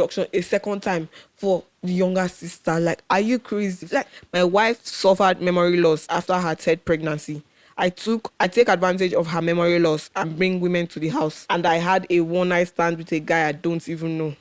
a second time for the younger sister. Like, are you crazy? Like, my wife suffered memory loss after her third pregnancy. I take advantage of her memory loss and bring women to the house. And I had a one night stand with a guy I don't even know.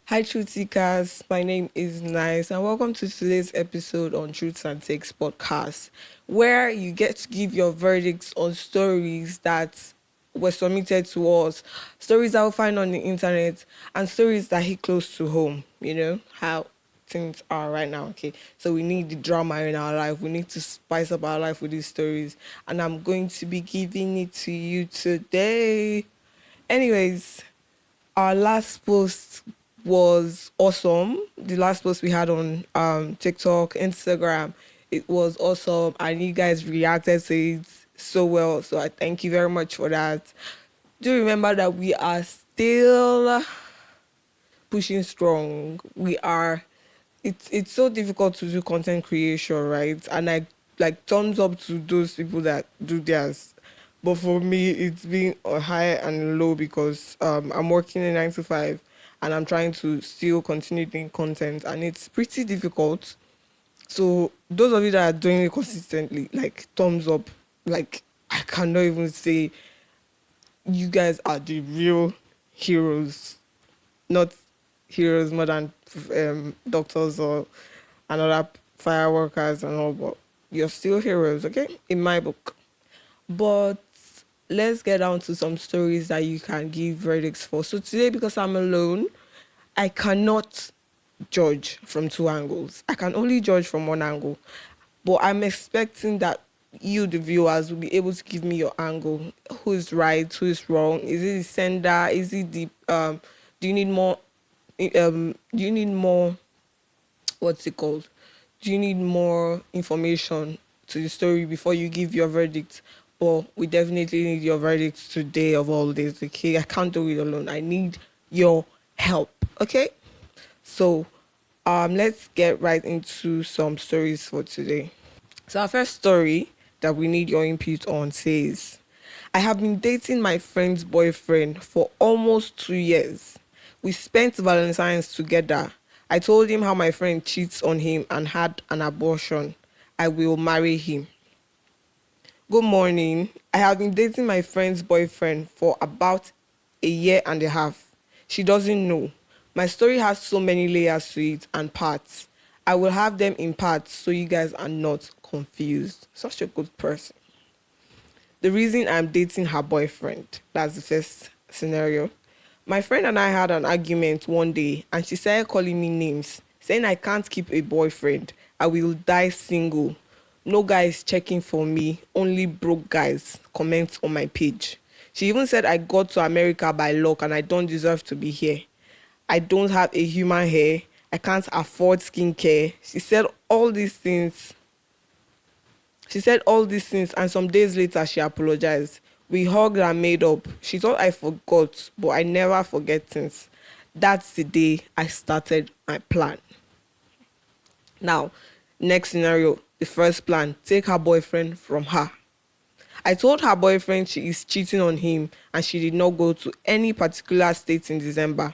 Hi, Truth Seekers. My name is Nice, and welcome to today's episode on Truths and Takes podcast, where you get to give your verdicts on stories that were submitted to us, stories that we find on the internet, and stories that hit close to home. You know how things are right now. Okay, so we need the drama in our life. We need to spice up our life with these stories, and I'm going to be giving it to you today. Anyways, our last post was awesome. The last post we had on TikTok, Instagram, it was awesome, and you guys reacted to it so well. So I thank you very much for that. Do remember that we are still pushing strong. We are. It's so difficult to do content creation, right? And I like thumbs up to those people that do theirs. But for me, it's been a high and low because I'm working a 9 to 5 and I'm trying to still continue doing content, and it's pretty difficult. So those of you that are doing it consistently, like thumbs up. Like, I cannot even say you guys are the real heroes, not heroes more than doctors or another fireworkers and all, but you're still heroes, okay? In my book. But let's get down to some stories that you can give verdicts for. So today, because I'm alone, I cannot judge from two angles. I can only judge from one angle. But I'm expecting that you, the viewers, will be able to give me your angle. Who is right? Who is wrong? Is it the sender? Is it the do you need more do you need more, what's it called? Do you need more information to the story before you give your verdict? Or we definitely need your verdict today of all this, okay? I can't do it alone. I need your help, okay? So let's get right into some stories for today. So our first story that we need your input on says, I have been dating my friend's boyfriend for almost 2 years. We spent Valentine's together. I told him how my friend cheats on him and had an abortion. I will marry him. Good morning. I have been dating my friend's boyfriend for about a year and a half. She doesn't know. My story has so many layers to it and parts. I will have them in parts so you guys are not confused. Such a good person. The reason I'm dating her boyfriend. That's the first scenario. My friend and I had an argument one day and she started calling me names, saying I can't keep a boyfriend. I will die single. No guys checking for me, only broke guys comment on my page. She even said I got to America by luck and I don't deserve to be here. I don't have a human hair. I can't afford skincare. She said all these things, and some days later she apologized. We hugged and made up. She thought I forgot, but I never forget things. That's the day I started my plan. Now, next scenario, the first plan, take her boyfriend from her. I told her boyfriend she is cheating on him and she did not go to any particular state in December.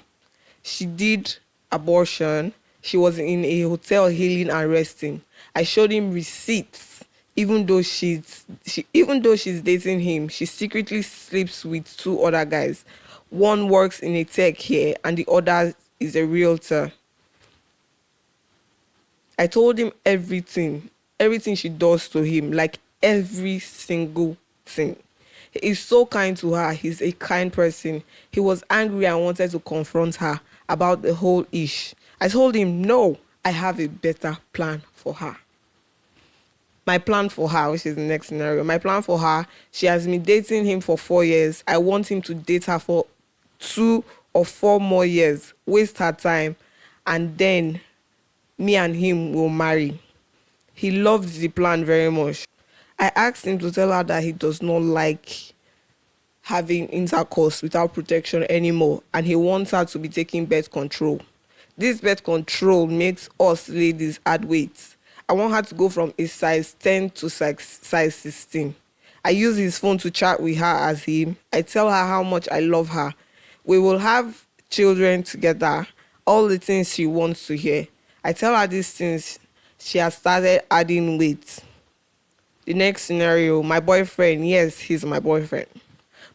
She did abortion. She was in a hotel healing and resting. I showed him receipts. Even though she's dating him, she secretly sleeps with two other guys. One works in a tech here and the other is a realtor. I told him everything she does to him, like every single thing. He is so kind to her. He's a kind person. He was angry and wanted to confront her about the whole ish. I told him, no, I have a better plan for her. My plan for her, which is the next scenario. My plan for her, she has been dating him for 4 years. I want him to date her for 2 or 4 more years, waste her time, and then me and him will marry. He loved the plan very much. I asked him to tell her that he does not like having intercourse without protection anymore, and he wants her to be taking birth control. This birth control makes us ladies add weight. I want her to go from a size 10 to size 16. I use his phone to chat with her as him. I tell her how much I love her. We will have children together. All the things she wants to hear. I tell her these things. She has started adding weight. The next scenario, my boyfriend. Yes, he's my boyfriend.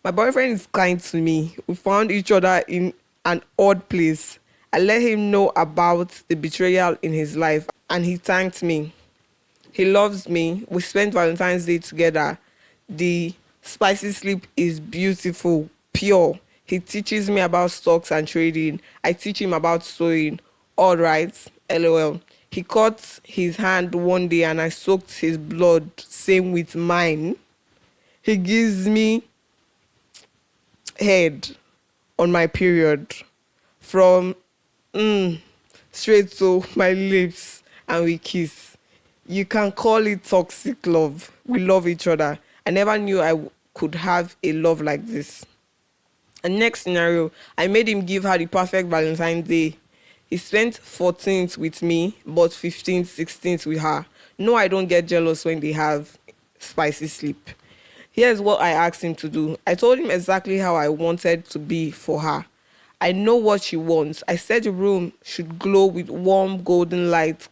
My boyfriend is kind to me. We found each other in an odd place. I let him know about the betrayal in his life and he thanked me. He loves me. We spent Valentine's Day together. The spicy sleep is beautiful, pure. He teaches me about stocks and trading. I teach him about sewing. All right, lol. He cut his hand one day and I soaked his blood. Same with mine. He gives me head on my period from straight to my lips and we kiss. You can call it toxic love. We love each other. I never knew could have a love like this. And next scenario, I made him give her the perfect Valentine's Day. He spent 14th with me, but 15th, 16th with her. No, I don't get jealous when they have spicy sleep. Here's what I asked him to do. I told him exactly how I wanted to be for her. I know what she wants. I said the room should glow with warm golden light,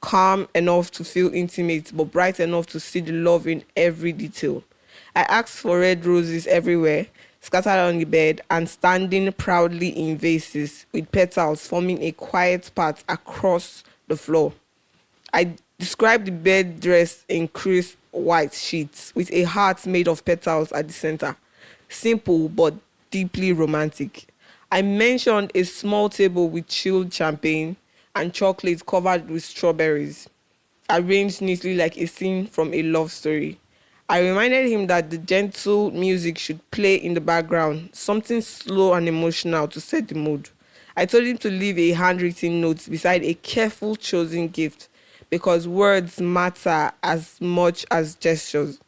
calm enough to feel intimate, but bright enough to see the love in every detail. I asked for red roses everywhere, scattered on the bed, and standing proudly in vases with petals forming a quiet path across the floor. I described the bed dressed in crisp white sheets with a heart made of petals at the center. Simple but deeply romantic. I mentioned a small table with chilled champagne and chocolate covered with strawberries, arranged neatly like a scene from a love story. I reminded him that the gentle music should play in the background, something slow and emotional to set the mood. I told him to leave a handwritten note beside a careful chosen gift because words matter as much as gestures.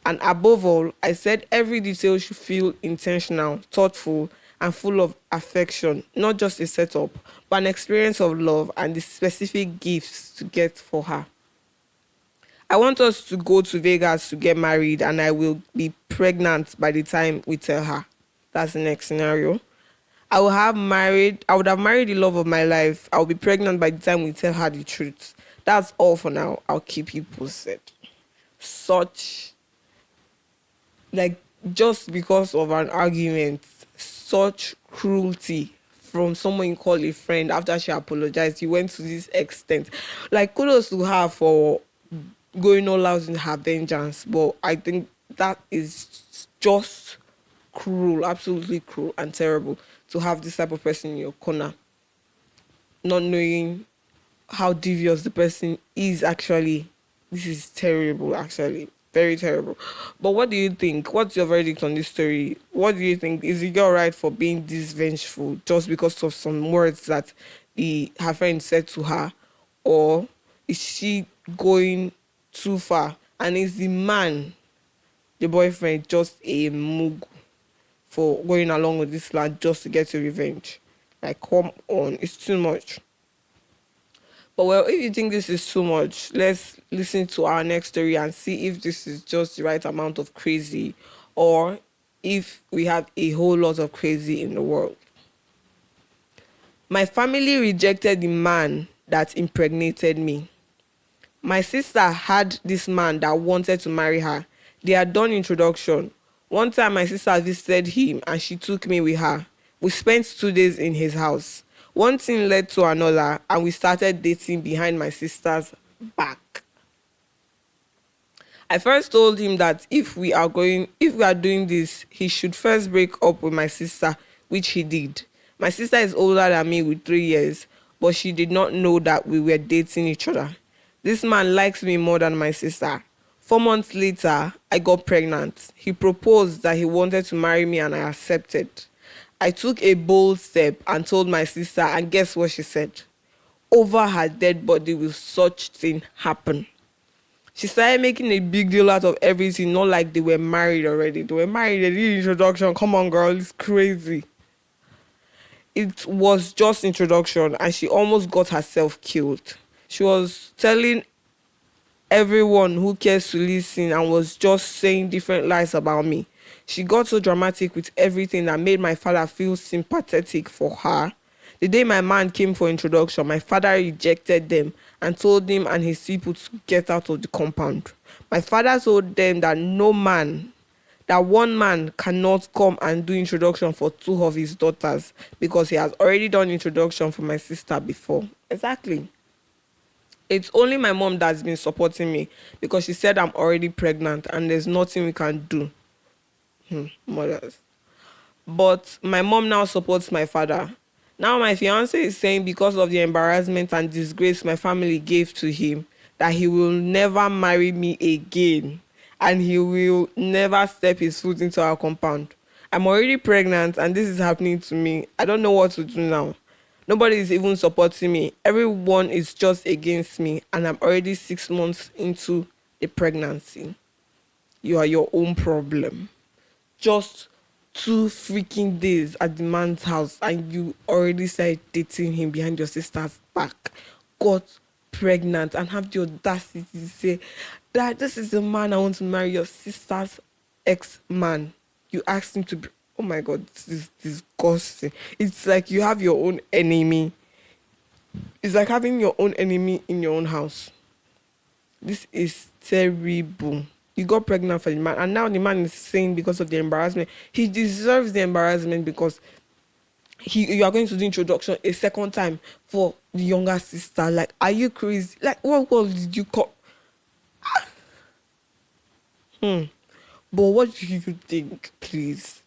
And above all, I said every detail should feel intentional, thoughtful, and full of affection, not just a setup, but an experience of love and the specific gifts to get for her. I want us to go to Vegas to get married, and I will be pregnant by the time we tell her. That's the next scenario. I would have married the love of my life. I'll be pregnant by the time we tell her the truth. That's all for now. I'll keep you posted. Such, like, just because of an argument, such cruelty from someone you call a friend after she apologized. You went to this extent. Like, kudos to her for going all out in her vengeance. But I think that is just cruel, absolutely cruel and terrible to have this type of person in your corner, not knowing how devious the person is actually. This is terrible, actually. Very terrible. But what do you think? What's your verdict on this story? What do you think? Is the girl right for being this vengeful just because of some words that her friend said to her? Or is she going too far? And is the man, the boyfriend, just a mug for going along with this lad just to get a revenge? Like, come on, it's too much. But well, if you think this is too much, let's listen to our next story and see if this is just the right amount of crazy or if we have a whole lot of crazy in the world. My family rejected the man that impregnated me. My sister had this man that wanted to marry her. They had done introduction. One time my sister visited him and she took me with her. We spent 2 days in his house. One thing led to another and we started dating behind my sister's back. I first told him that if we are doing this, he should first break up with my sister, which he did. My sister is older than me with 3 years, but she did not know that we were dating each other. This man likes me more than my sister. 4 months later, I got pregnant. He proposed that he wanted to marry me and I accepted. I took a bold step and told my sister, and guess what she said? Over her dead body will such thing happen. She started making a big deal out of everything, not like they were married already. They were married, they did introduction. Come on, girl, it's crazy. It was just introduction and she almost got herself killed. She was telling everyone who cares to listen and was just saying different lies about me. She got so dramatic with everything that made my father feel sympathetic for her. The day my man came for introduction, my father rejected them and told him and his people to get out of the compound. My father told them that one man cannot come and do introduction for two of his daughters because he has already done introduction for my sister before. Exactly. It's only my mom that's been supporting me because she said I'm already pregnant and there's nothing we can do. Mothers. But my mom now supports my father. Now my fiancé is saying because of the embarrassment and disgrace my family gave to him, that he will never marry me again and he will never step his foot into our compound. I'm already pregnant and this is happening to me. I don't know what to do now. Nobody is even supporting me. Everyone is just against me and I'm already 6 months into the pregnancy. You are your own problem. Just 2 freaking days at the man's house and you already started dating him behind your sister's back, got pregnant and have the audacity to say that this is the man I want to marry, your sister's ex-man. You asked him to be, oh my god, this is disgusting. It's like you have your own enemy. It's like having your own enemy in your own house. This is terrible. You got pregnant for the man, and now the man is saying because of the embarrassment, he deserves the embarrassment because you are going to do introduction a second time for the younger sister. Like, are you crazy? Like, what did you call? But what do you think, please?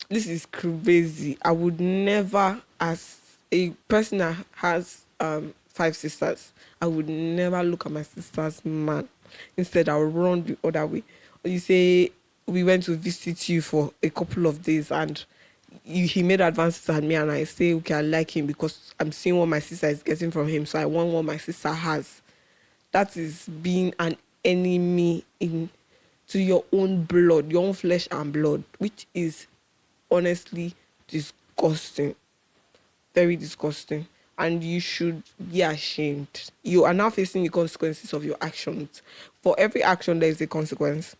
This is crazy. I would never, as a person that has 5 sisters, I would never look at my sister's man. Instead, I'll run the other way. You say we went to visit you for a couple of days and he made advances at me and I say, okay, I like him because I'm seeing what my sister is getting from him, so I want what my sister has. That is being an enemy to your own blood, your own flesh and blood, which is honestly disgusting. Very disgusting. And you should be ashamed. You are now facing the consequences of your actions. For every action, there is a consequence.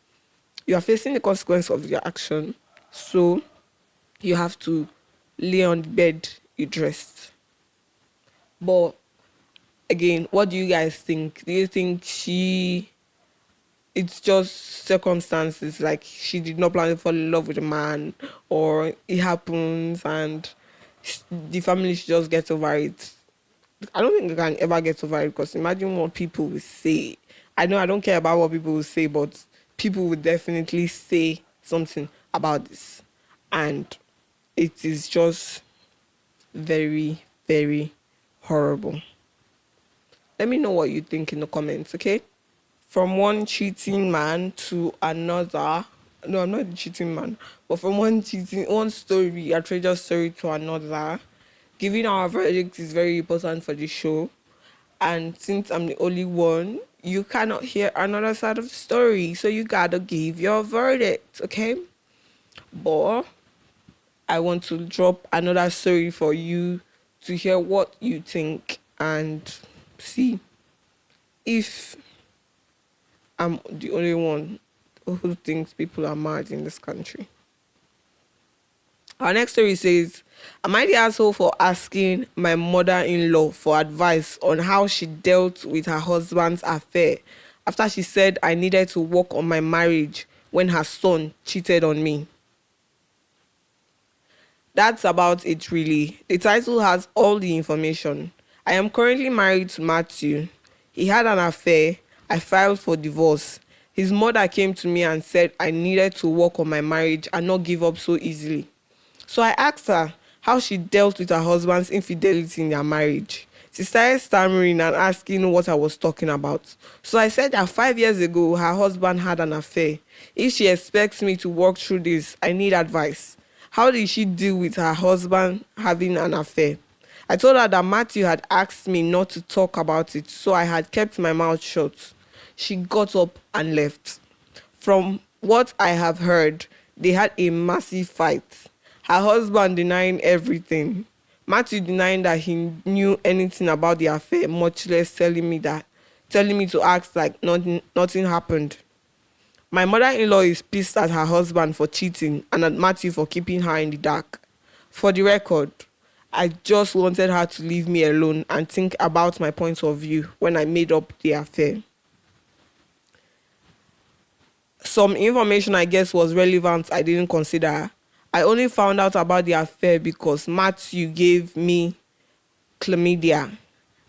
You are facing the consequence of your action. So you have to lay on the bed you dressed. But again, what do you guys think? Do you think it's just circumstances, like she did not plan to fall in love with a man, or it happens and the family should just get over it? I don't think I can ever get over it because imagine what people will say. I know I don't care about what people will say, but people will definitely say something about this. And it is just very, very horrible. Let me know what you think in the comments, okay? From one cheating man to another. No, I'm not the cheating man, but from one story, a treasure story to another. Giving our verdict is very important for the show. And since I'm the only one, you cannot hear another side of the story. So you gotta give your verdict, okay? But I want to drop another story for you to hear what you think and see if I'm the only one who thinks people are mad in this country. Our next story says, am I the asshole for asking my mother-in-law for advice on how she dealt with her husband's affair after she said I needed to work on my marriage when her son cheated on me? That's about it, really. The title has all the information. I am currently married to Matthew. He had an affair. I filed for divorce. His mother came to me and said I needed to work on my marriage and not give up so easily. So I asked her how she dealt with her husband's infidelity in their marriage. She started stammering and asking what I was talking about. So I said that 5 years ago, her husband had an affair. If she expects me to work through this, I need advice. How did she deal with her husband having an affair? I told her that Matthew had asked me not to talk about it, so I had kept my mouth shut. She got up and left. From what I have heard, they had a massive fight. Her husband denying everything. Matthew denying that he knew anything about the affair, much less telling telling me to act like nothing happened. My mother-in-law is pissed at her husband for cheating and at Matthew for keeping her in the dark. For the record, I just wanted her to leave me alone and think about my point of view when I made up the affair. Some information I guess was relevant I didn't consider. I only found out about the affair because Matthew gave me chlamydia.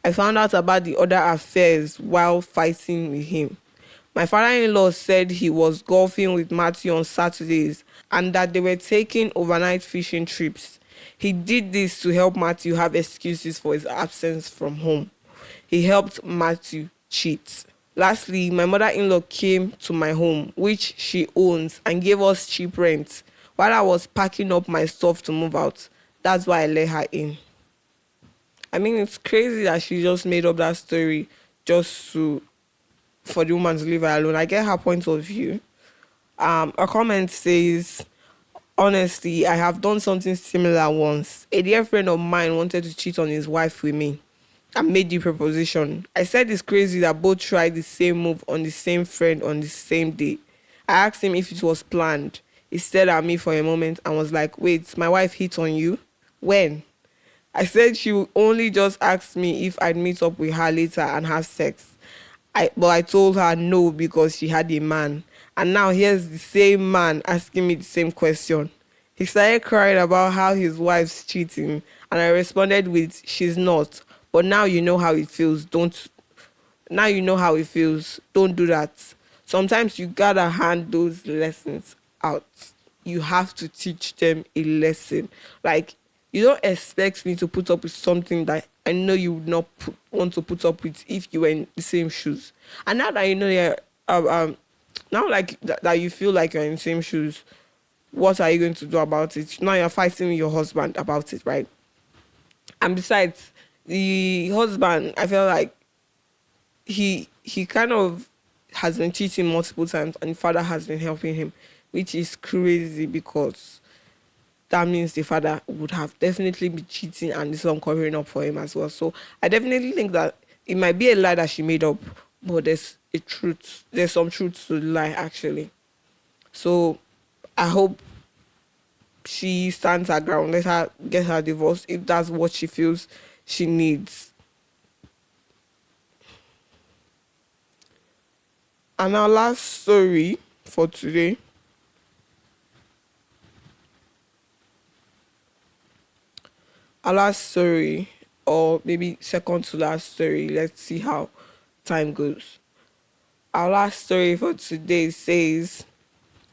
I found out about the other affairs while fighting with him. My father-in-law said he was golfing with Matthew on Saturdays and that they were taking overnight fishing trips. He did this to help Matthew have excuses for his absence from home. He helped Matthew cheat. Lastly, my mother-in-law came to my home, which she owns, and gave us cheap rent while I was packing up my stuff to move out. That's why I let her in. I mean, it's crazy that she just made up that story just for the woman to leave her alone. I get her point of view. A comment says, honestly, I have done something similar once. A dear friend of mine wanted to cheat on his wife with me and made the proposition. I said it's crazy that both tried the same move on the same friend on the same day. I asked him if it was planned. He stared at me for a moment and was like, wait, my wife hit on you? When? I said she would only just ask me if I'd meet up with her later and have sex. But I told her no because she had a man. And now here's the same man asking me the same question. He started crying about how his wife's cheating, and I responded with, she's not. But now you know how it feels. Now you know how it feels. Don't do that. Sometimes you gotta hand those lessons out. You have to teach them a lesson. Like, you don't expect me to put up with something that I know you would not want to put up with if you were in the same shoes. And now that you know you're, now like that you feel like you're in the same shoes, what are you going to do about it? Now you're fighting with your husband about it, right? And besides, the husband, I feel like he kind of has been cheating multiple times, and the father has been helping him, which is crazy because that means the father would have definitely been cheating and this one covering up for him as well. So I definitely think that it might be a lie that she made up, but there's a truth. There's some truth to the lie, actually. So I hope she stands her ground. Let her get her divorce if that's what she feels she needs. And our last story for today. Our last story, or maybe second to last story. Let's see how time goes. Our last story for today says,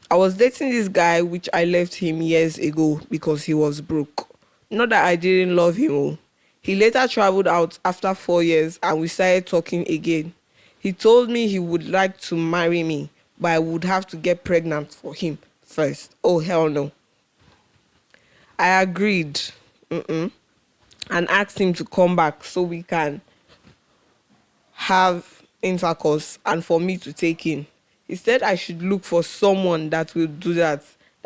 I was dating this guy which I left him years ago because he was broke. Not that I didn't love him. Oh. He later traveled out after 4 years and we started talking again. He told me he would like to marry me, but I would have to get pregnant for him first. Oh, hell no. I agreed. And asked him to come back so we can have intercourse and for me to take in. He said I should look for someone that will do that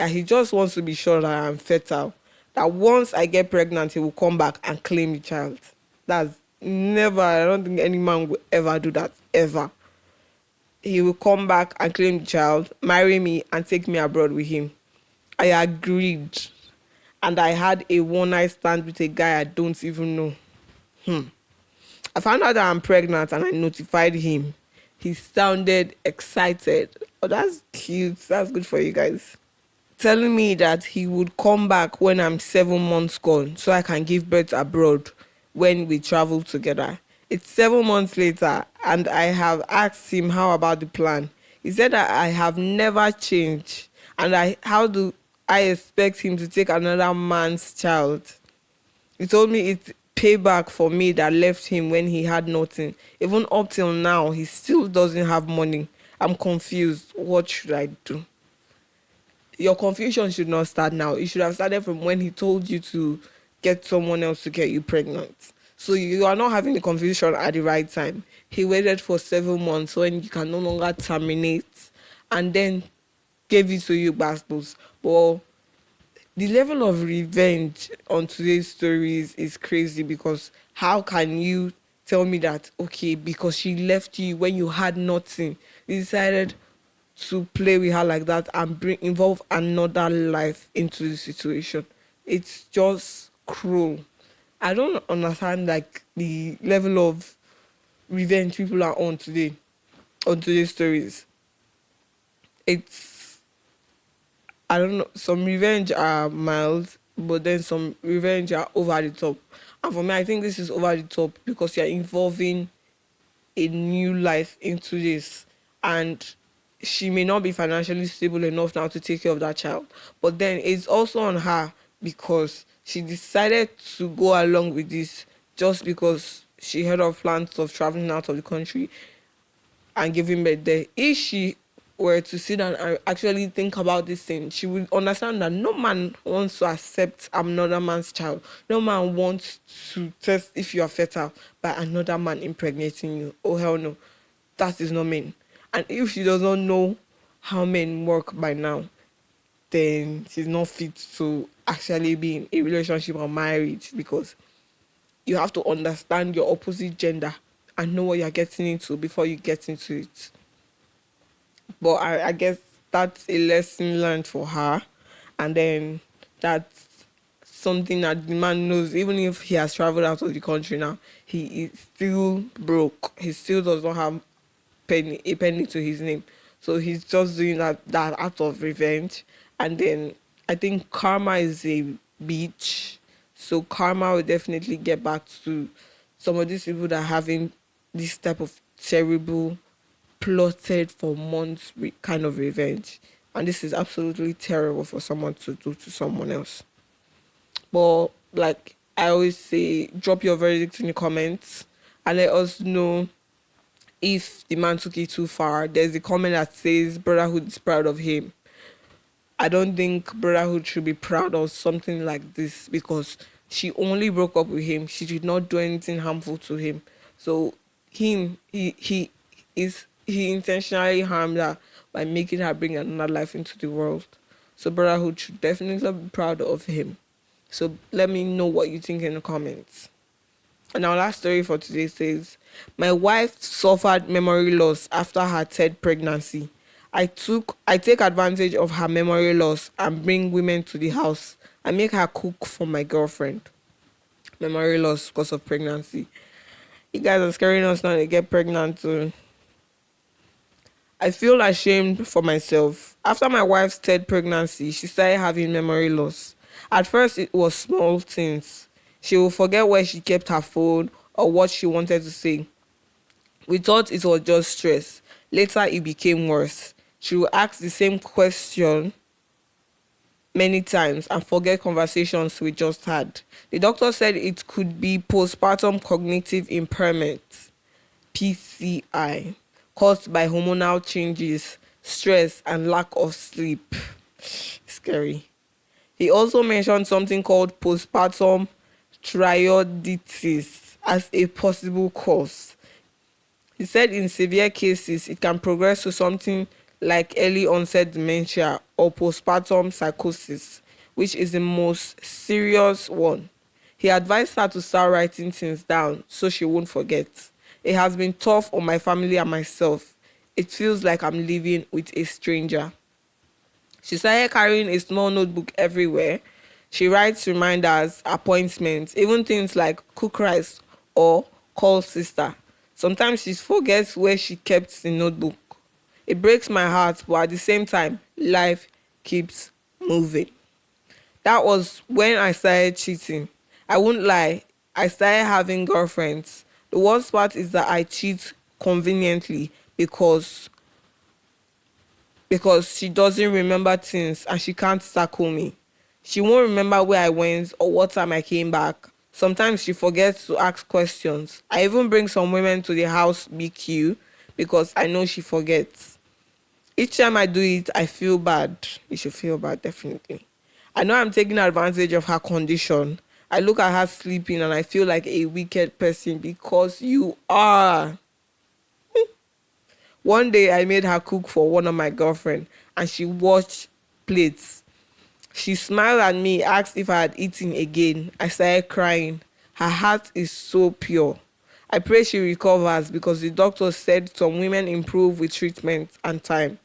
he just wants to be sure that I'm fertile, that once I get pregnant, he will come back and claim the child. That's never, I don't think any man will ever do that, ever. He will come back and claim the child, marry me, and take me abroad with him. I agreed. And I had a one-night stand with a guy I don't even know. I found out that I'm pregnant and I notified him. He sounded excited. Oh, that's cute. That's good for you guys. Telling me that he would come back when I'm 7 months gone so I can give birth abroad when we travel together. It's 7 months later and I have asked him how about the plan. He said that I have never changed and how do I expect him to take another man's child. He told me it's payback for me that left him when he had nothing. Even up till now, he still doesn't have money. I'm confused. What should I do? Your confusion should not start now. It should have started from when he told you to get someone else to get you pregnant. So you are not having the confusion at the right time. He waited for 7 months when you can no longer terminate and then gave it to you, bastards. But the level of revenge on today's stories is crazy because how can you tell me that, okay, because she left you when you had nothing, you decided to play with her like that and involve another life into the situation. It's just cruel. I don't understand like the level of revenge people are on today's stories. It's, I don't know, some revenge are mild, but then some revenge are over the top. And for me, I think this is over the top because you're involving a new life into this, and she may not be financially stable enough now to take care of that child, but then it's also on her because she decided to go along with this just because she heard of plans of traveling out of the country and giving birth there. If she were to sit down and actually think about this thing, she would understand that no man wants to accept another man's child. No man wants to test if you are fertile by another man impregnating you. Oh, hell no. That is not men. And if she does not know how men work by now, then she's not fit to actually be in a relationship or marriage, because you have to understand your opposite gender and know what you're getting into before you get into it. But I guess that's a lesson learned for her. And then that's something that the man knows, even if he has traveled out of the country now, he is still broke. He still does not have a penny to his name. So he's just doing that out of revenge. And then I think karma is a beach. So karma will definitely get back to some of these people that are having this type of terrible, plotted for months kind of revenge. And this is absolutely terrible for someone to do to someone else. But like I always say, drop your verdict in the comments and let us know if the man took it too far. There's a comment that says Brotherhood is proud of him. I don't think Brotherhood should be proud of something like this, because she only broke up with him. She did not do anything harmful to him. So he intentionally harmed her by making her bring another life into the world. So Brotherhood should definitely be proud of him. So let me know what you think in the comments. And our last story for today says, my wife suffered memory loss after her third pregnancy. I take advantage of her memory loss and bring women to the house and make her cook for my girlfriend. Memory loss because of pregnancy. You guys are scaring us now to get pregnant too. I feel ashamed for myself. After my wife's third pregnancy, she started having memory loss. At first, it was small things. She will forget where she kept her phone or what she wanted to say. We thought it was just stress. Later, it became worse. She will ask the same question many times and forget conversations we just had. The doctor said it could be postpartum cognitive impairment, PCI, caused by hormonal changes, stress, and lack of sleep. Scary. He also mentioned something called postpartum thyroiditis as a possible cause. He said in severe cases, it can progress to something like early onset dementia or postpartum psychosis, which is the most serious one. He advised her to start writing things down so she won't forget. It has been tough on my family and myself. It feels like I'm living with a stranger. She started carrying a small notebook everywhere. She writes reminders, appointments, even things like cook rice or call sister. Sometimes she forgets where she kept the notebook. It breaks my heart, but at the same time, life keeps moving. That was when I started cheating. I won't lie, I started having girlfriends. The worst part is that I cheat conveniently because she doesn't remember things and she can't tackle me. She won't remember where I went or what time I came back. Sometimes she forgets to ask questions. I even bring some women to the house BQ because I know she forgets. Each time I do it, I feel bad. You should feel bad, definitely. I know I'm taking advantage of her condition. I look at her sleeping and I feel like a wicked person because you are. One day I made her cook for one of my girlfriends and she washed plates. She smiled at me, asked if I had eaten again. I started crying. Her heart is so pure. I pray she recovers because the doctor said some women improve with treatment and time.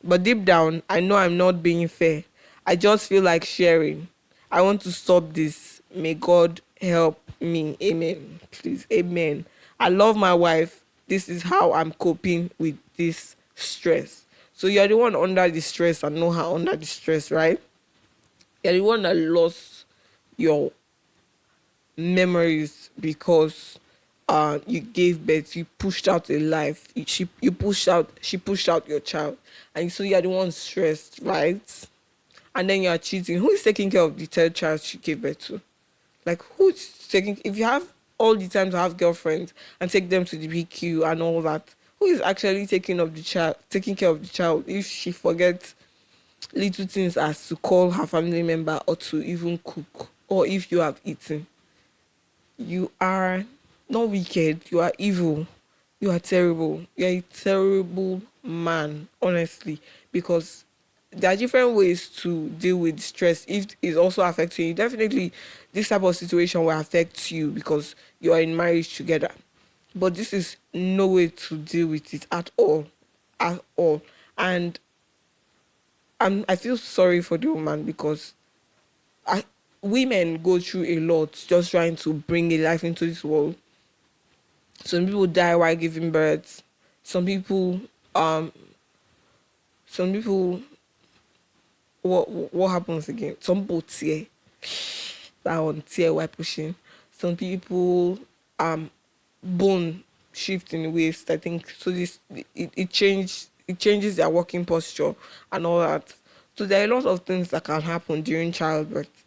But deep down, I know I'm not being fair. I just feel like sharing. I want to stop this. May God help me. Amen. Please. Amen. I love my wife. This is how I'm coping with this stress. So you're the one under the stress and know her under the stress, right? You're the one that lost your memories because you gave birth, you pushed out a life, she pushed out your child, and so you're the one stressed, right? And then you're cheating. Who is taking care of the third child she gave birth to? Like, who's taking, if you have all the time to have girlfriends and take them to the BQ and all that, who is actually taking care of the child if she forgets little things as to call her family member or to even cook, or if you have eaten? You are not wicked, you are evil, you are terrible, you're a terrible man, honestly, because there are different ways to deal with stress. If it's also affecting you, definitely this type of situation will affect you because you are in marriage together. But this is no way to deal with it at all. At all. And I feel sorry for the woman because I, women go through a lot just trying to bring a life into this world. Some people die while giving birth. Some people, um, some people, what happens again? Some people tear that one tear while pushing. Some people, um, bone shift in waist. I think so. It changes their walking posture and all that. So there are a lot of things that can happen during childbirth,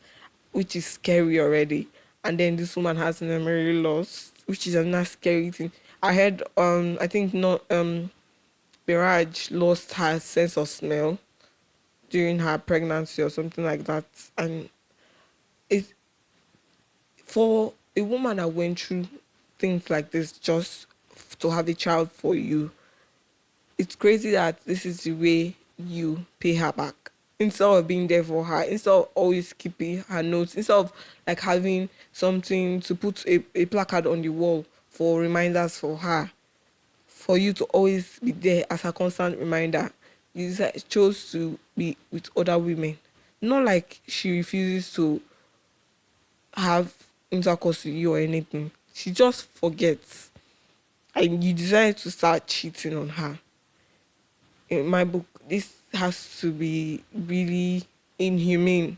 which is scary already. And then this woman has memory loss, which is another scary thing. I heard I think not Mirage lost her sense of smell during her pregnancy or something like that. And it, for a woman that went through things like this just to have a child for you, it's crazy that this is the way you pay her back. Instead of being there for her, instead of always keeping her notes, instead of like having something to put a placard on the wall for reminders for her, for you to always be there as a constant reminder, you chose to be with other women. Not like she refuses to have intercourse with you or anything. She just forgets. And you decide to start cheating on her. In my book, this has to be really inhumane.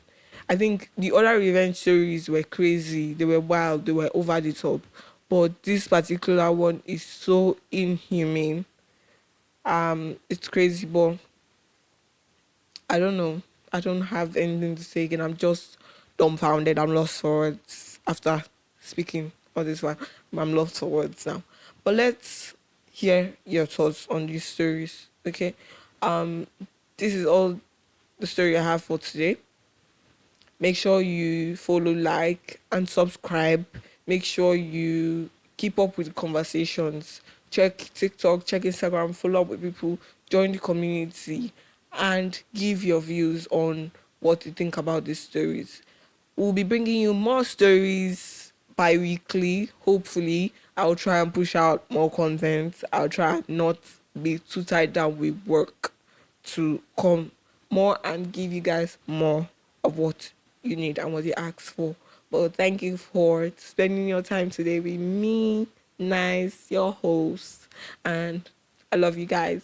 I think the other revenge stories were crazy, they were wild, they were over the top. But this particular one is so inhumane. It's crazy, but I don't know. I don't have anything to say again. I'm just dumbfounded. I'm lost for words after speaking all this while. I'm lost for words now. But let's hear your thoughts on these stories. Okay. Um, this is all the story I have for today. Make sure you follow, like, and subscribe. Make sure you keep up with the conversations. Check TikTok, check Instagram, follow up with people, join the community, and give your views on what you think about these stories. We'll be bringing you more stories bi-weekly. Hopefully, I'll try and push out more content. I'll try and not be too tied down with work to come more and give you guys more of what you need and what you ask for. But thank you for spending your time today with me, Nice, your host. And I love you guys.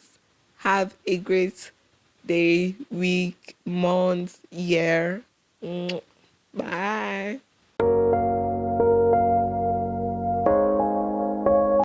Have a great day, week, month, year. Bye.